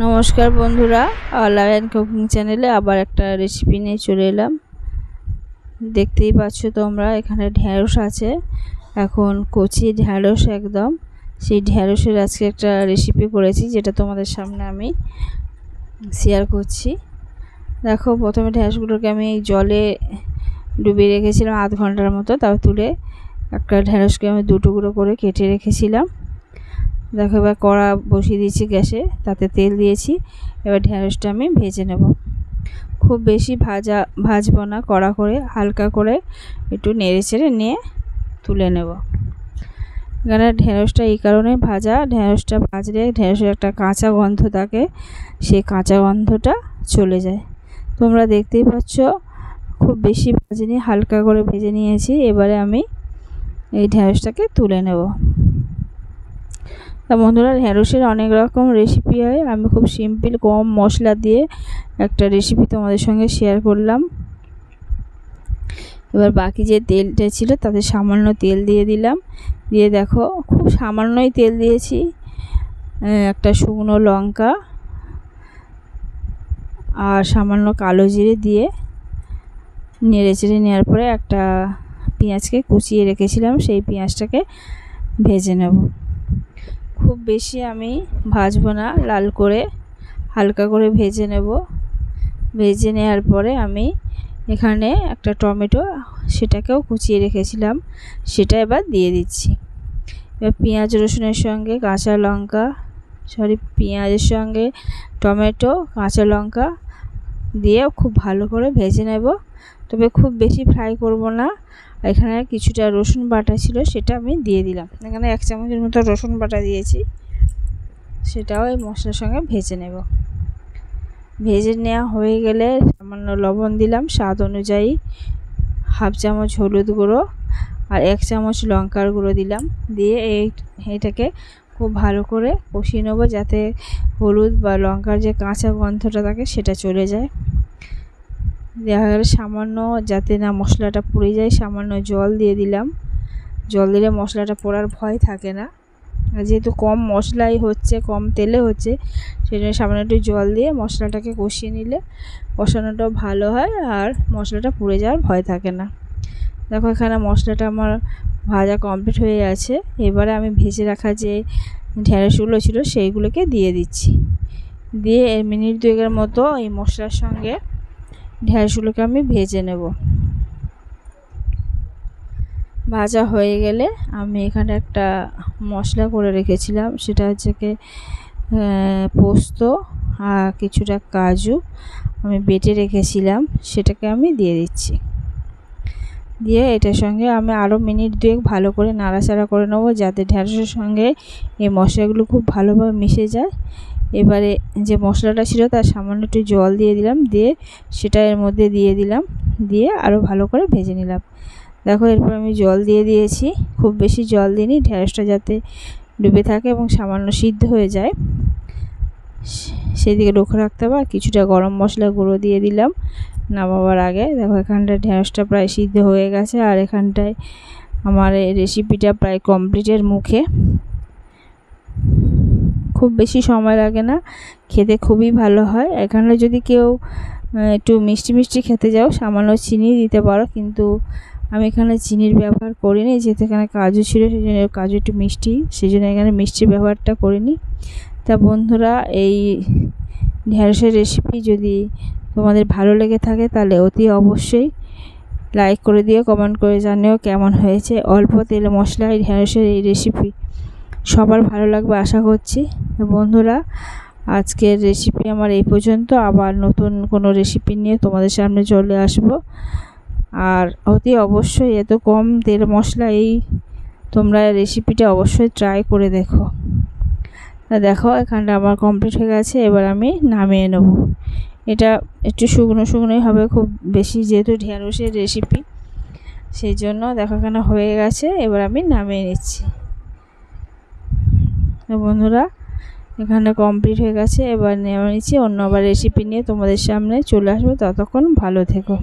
নমস্কার বন্ধুরা, lion cooking চ্যানেলে আবার একটা রেসিপি নিয়ে চলে এলাম। দেখতেই পাচ্ছ তোমরা, এখানে ঢ্যাঁড়স আছে, এখন কচি ঢ্যাঁড়স একদম। সেই ঢ্যাঁড়সের আজকে একটা রেসিপি করেছি, যেটা তোমাদের সামনে আমি শেয়ার করছি। দেখো, প্রথমে ঢ্যাঁড়সগুলোকে আমি জলে ডুবিয়ে রেখেছিলাম আধ ঘন্টার মতো, তারপর তুলে একটা ঢ্যাঁড়সকে আমি দু টুকরো করে কেটে রেখেছিলাম। দেখো, এবার কড়া বসিয়ে দিয়েছি গ্যাসে, তাতে তেল দিয়েছি। এবার ঢ্যাঁড়সটা আমি ভেজে নেব। খুব বেশি ভাজবো না, কড়া করে হালকা করে একটু নেড়ে চেড়ে নিয়ে তুলে নেব। এখানে ঢ্যাঁড়সটা এই কারণে ভাজা, ঢ্যাঁড়সটা ভাজলে ঢ্যাঁড়সের একটা কাঁচা গন্ধ থাকে, সেই কাঁচা গন্ধটা চলে যায়। তোমরা দেখতেই পাচ্ছ, খুব বেশি ভাজিনি, হালকা করে ভেজে নিয়েছি। এবারে আমি এই ঢ্যাঁড়সটাকে তুলে নেব। তা বন্ধুরা, ঢ্যাঁড়সের অনেক রকম রেসিপি হয়, আমি খুব সিম্পল কম মশলা দিয়ে একটা রেসিপি তোমাদের সঙ্গে শেয়ার করলাম। এবার বাকি যে তেলটা ছিল তাতে সামান্য তেল দিয়ে দিলাম। দিয়ে দেখো, খুব সামান্যই তেল দিয়েছি। একটা শুকনো লঙ্কা আর সামান্য কালো জিরে দিয়ে নেড়ে চেড়ে নেওয়ার পরে একটা পেঁয়াজকে কুচিয়ে রেখেছিলাম, সেই পেঁয়াজটাকে ভেজে নেব। খুব বেশি আমি ভাজবো না, লাল করে হালকা করে ভেজে নেব। ভেজে নেওয়ার পরে আমি এখানে একটা টমেটো, সেটাকেও কুচিয়ে রেখেছিলাম, সেটা এবার দিয়ে দিচ্ছি। এবার পেঁয়াজ রসুনের সঙ্গে কাঁচা লঙ্কা, পেঁয়াজের সঙ্গে টমেটো কাঁচা লঙ্কা দিয়ে খুব ভালো করে ভেজে নেব। তবে খুব বেশি ফ্রাই করব না। এখানে কিছুটা রসুন বাটা ছিল, সেটা আমি দিয়ে দিলাম। এখানে 1 চামচের মতো রসুন বাটা দিয়েছি, সেটাও এই মশলার সঙ্গে ভেজে নেব। ভেজে নেওয়া হয়ে গেলে সামান্য লবণ দিলাম স্বাদ অনুযায়ী, হাফ চামচ হলুদ গুঁড়ো আর 1 চামচ লঙ্কার গুঁড়ো দিলাম। দিয়ে এইটাকে খুব ভালো করে কষিয়ে নেব, যাতে হলুদ বা লঙ্কার যে কাঁচা গন্ধটা থাকে সেটা চলে যায়। দেখা গেলে সামান্য, যাতে না মশলাটা পুড়ে যায়, সামান্য জল দিয়ে দিলাম। জল দিলে মশলাটা পোড়ার ভয় থাকে না। যেহেতু কম মশলাই হচ্ছে, কম তেলে হচ্ছে, সেই জন্য সামান্য একটু জল দিয়ে মশলাটাকে কষিয়ে নিলে কষানোটাও ভালো হয় আর মশলাটা পুড়ে যাওয়ার ভয় থাকে না। দেখো, এখানে মশলাটা আমার ভাজা কমপ্লিট হয়ে গেছে। এবারে আমি ভেজে রাখা যে ঢ্যাঁড়সগুলো ছিল সেইগুলোকে দিয়ে দিচ্ছি। দিয়ে মিনিট 2 মতো এই মশলার সঙ্গে ঢ্যাঁড়সগুলোকে আমি ভেজে নেব। ভাজা হয়ে গেলে আমি এখানে একটা মশলা করে রেখেছিলাম, সেটা হচ্ছে কি পোস্ত আর কিছুটা কাজু আমি বেটে রেখেছিলাম, সেটাকে আমি দিয়ে দিচ্ছি। দিয়ে এটার সঙ্গে আমি আরও মিনিট 2 ভালো করে নাড়াচাড়া করে নেব, যাতে ঢ্যাঁড়সের সঙ্গে এই মশলাগুলো খুব ভালোভাবে মিশে যায়। এবারে যে মশলাটা ছিল তার সামান্য একটু জল দিয়ে দিলাম, দিয়ে সেটা এর মধ্যে দিয়ে দিলাম, দিয়ে আরও ভালো করে ভেজে নিলাম। দেখো, এরপর আমি জল দিয়ে দিয়েছি, খুব বেশি জল দিইনি, ঢ্যাঁড়সটা যাতে ডুবে থাকে এবং সামান্য সিদ্ধ হয়ে যায় সেদিকে লক্ষ্য রাখতে হবে। আর কিছুটা গরম মশলা গুঁড়ো দিয়ে দিলাম নামাবার আগে। দেখো, এখানটায় ঢ্যাঁড়সটা প্রায় সিদ্ধ হয়ে গেছে, আর এখানটায় আমার এই রেসিপিটা প্রায় কমপ্লিটের মুখে। খুব বেশি সময় লাগে না, খেতে খুবই ভালো হয়। এখানে যদি কেউ একটু মিষ্টি মিষ্টি খেতে যাও, সামান্য চিনি দিতে পারো, কিন্তু আমি এখানে চিনির ব্যবহার করিনি, যেহেতু এখানে কাজু ছিল, সেই জন্য কাজু একটু মিষ্টি, সেই জন্য এখানে মিষ্টির ব্যবহারটা করিনি। তা বন্ধুরা, এই ঢ্যাঁড়সের রেসিপি যদি তোমাদের ভালো লেগে থাকে তাহলে অতি অবশ্যই লাইক করে দিও, কমেন্ট করে জানিও কেমন হয়েছে। অল্প তেল মশলায় ঢ্যাঁড়সের এই রেসিপি সবার ভালো লাগবে আশা করছি। বন্ধুরা, আজকের রেসিপি আমার এই পর্যন্ত। আবার নতুন কোনো রেসিপি নিয়ে তোমাদের সামনে চলে আসব। আর অতি অবশ্যই এত কম তেল মশলা এই তোমরা রেসিপিটা অবশ্যই ট্রাই করে দেখো। দেখো, এখানটা আমার কমপ্লিট হয়ে গেছে, এবার আমি নামিয়ে নেব। এটা একটু শুকনো শুকনোই হবে, খুব বেশি যেহেতু ঢ্যাঁড়সের রেসিপি, সেই জন্য দেখো এখানে হয়ে গেছে। এবার আমি নামিয়ে নিচ্ছি। বন্ধুরা, এখানে কমপ্লিট হয়ে গেছে, এবার নামিয়ে নিচ্ছি। অন্য আবার রেসিপি নিয়ে তোমাদের সামনে চলে আসবো। ততক্ষণ ভালো থেকো।